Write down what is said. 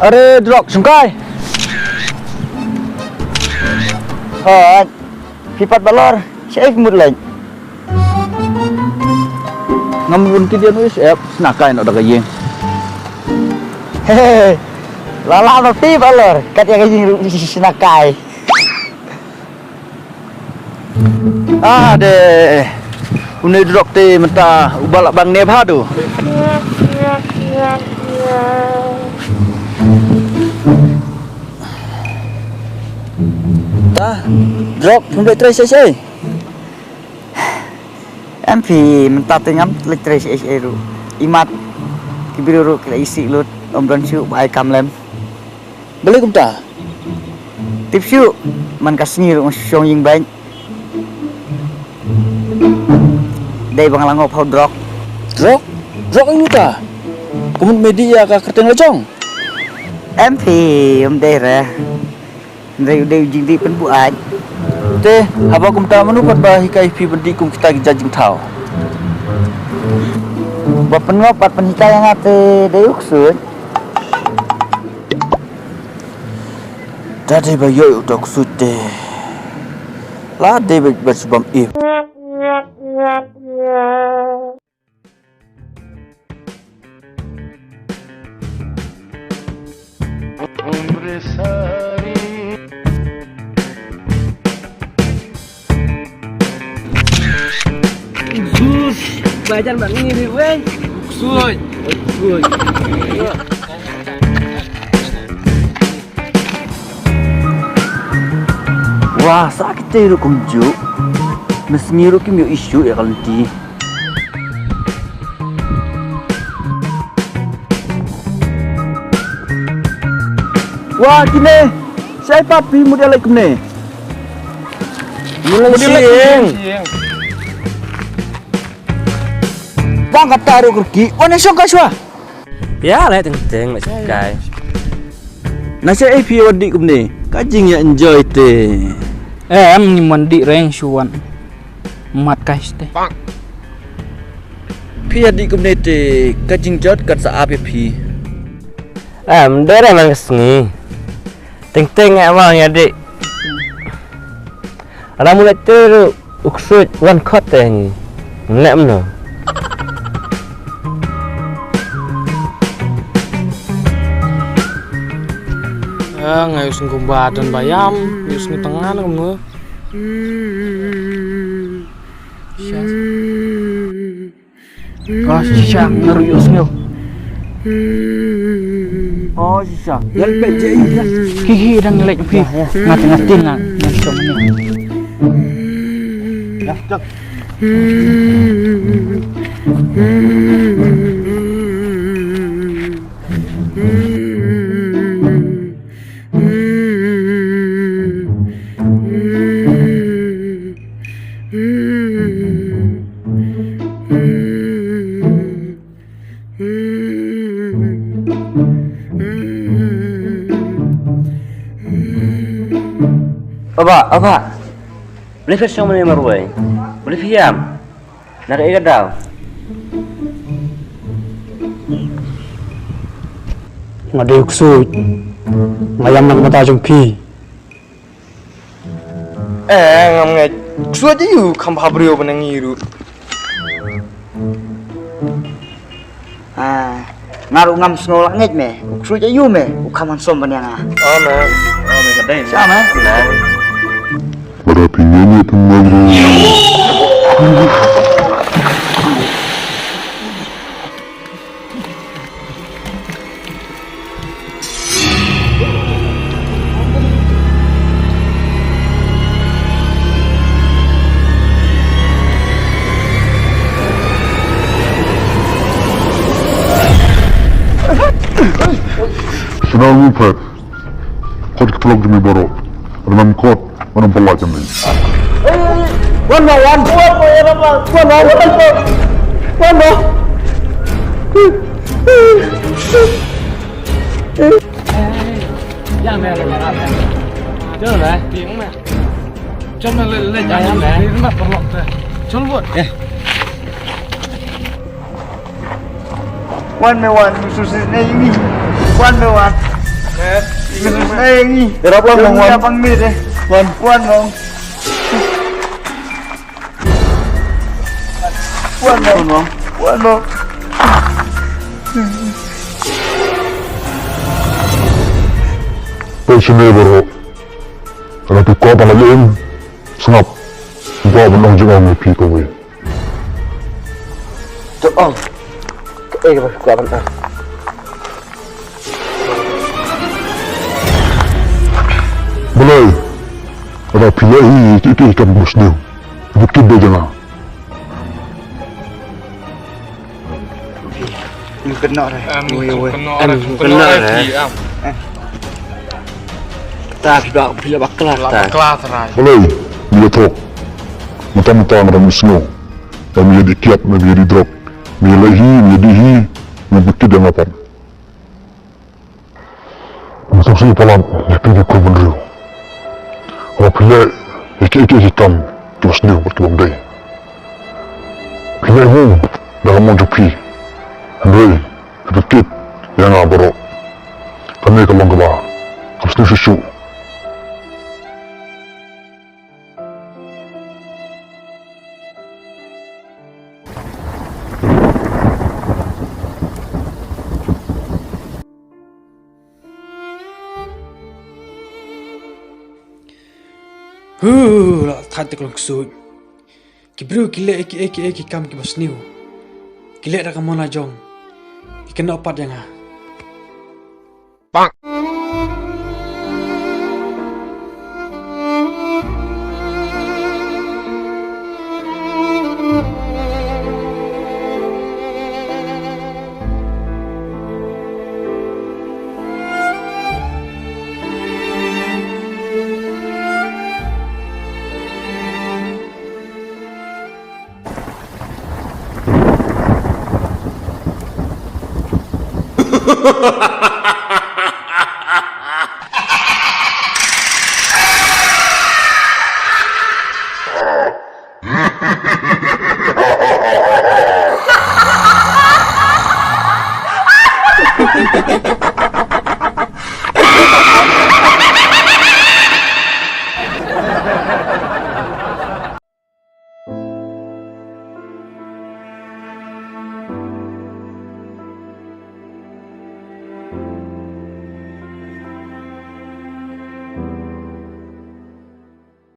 Are drop sungkai. Pipat balor, saya mut lain. Ngamun kidian wis senakai nak dah kayeng. Hehehe. Lala roti balor, kat yang sinakai. Deh. Unai drop te mentah ubalak bang nebha tu. Drop sampai trace saya. MP mentah tengam lettres SRU. Imat kibiru kira isi lut ombran syu bai kamlem. Boleh kumta? Tip syu man kasngi ru syong ying bain. Dai bang langop hau drop. Drop? Drop ang muta. Kumun media ka kerteng lejong. MP dai ra. Dai jing di pen buat. Teh, apa kumta menupat bah hikai pi bendi kum kita jajing tau. Bapen ngopat pen hikaya ngate dai uksud. Tadi bayo udah kusute. Lah de bersubam if. Belajar bang ini weh. Suy. Wah, sakit teru kumju. Mesngiru kim yo isu ya kalenti. Wah, kini saya papi model like kene. Model siang. Bang kata ru kerki, wane song kaswa. Ya, lah teng-teng mak sakai. Nasi api wadi kene. Kajing ya enjoy te. Em ni mandi reng suan. Mat kais teh. Pi adi kene te kajing jot kat sa api pi. Dere man kesni. Teng-teng awal ya, Dik. Ada mulai tu uksud one cut teh ni. Nek mno. Ngayus ngumbadan bayam, ngayus ngetengan kamu. Kau sisa ngeruyus ngel. Oh sisa. Yal pejai ya. Hihi dan ngelek pi. Ngati-ngatin lah. Ngasih ni. Ya, cak. Apa? Boleh fashion mana marwai? Boleh fiam? Nak ikat dah. Ngade uksud. Ngayam nak mata jumpi. Ngam ngai. Ksua je you kam habrio benangiru. Ngaru ngam snolak ngej me. Uksud ayu me. Ukaman som banyanga. Oh me kadai. Sama. Para penyanyi teman. Senang lupa. Kau diketelak demi barok. Renam kot. Orang pelak kami. Wan mo. Yang mana merah? Jangan lah. Tiếng mà. Cho nó lên nhà mẹ nó mặt lọt rồi. Cho nó buồn. Wan me wan susu ne ini. Wan me wan. Ni. Berapa bang Wan? Abang ni deh. Wan. Wan bang. Wan bang. Wan bang. Kau sini baru. Kalau tu kau apa lagi? Senap. Kau benang jangan mimpi kau ni. Cuk om. Gua apa? Boleh. Kalau pilih itu ikan bos ni. Bukti dia jangan. Ni kena dah. Kena Tak sudah bila bakal tak. Kelas terai. Boleh. Dia tu. Mentang-mentang ada musnah. Dan dia dikiat, dia di drop. Dia lehi, dia dihi. Dia bukti dia ngapan. Macam saya palang, dia pilih kau benda. Kalau pilih, iki hitam. Terus dia berkembang dia. Pilih mu, dalam menjupi. Andai, bukti yang ngabarok. Kami kalau nggak harus ni susu. La tante kalau kusut. Kibru kile eki kam kibas niu. Kile dah kamu najong. Kena opat yang ah.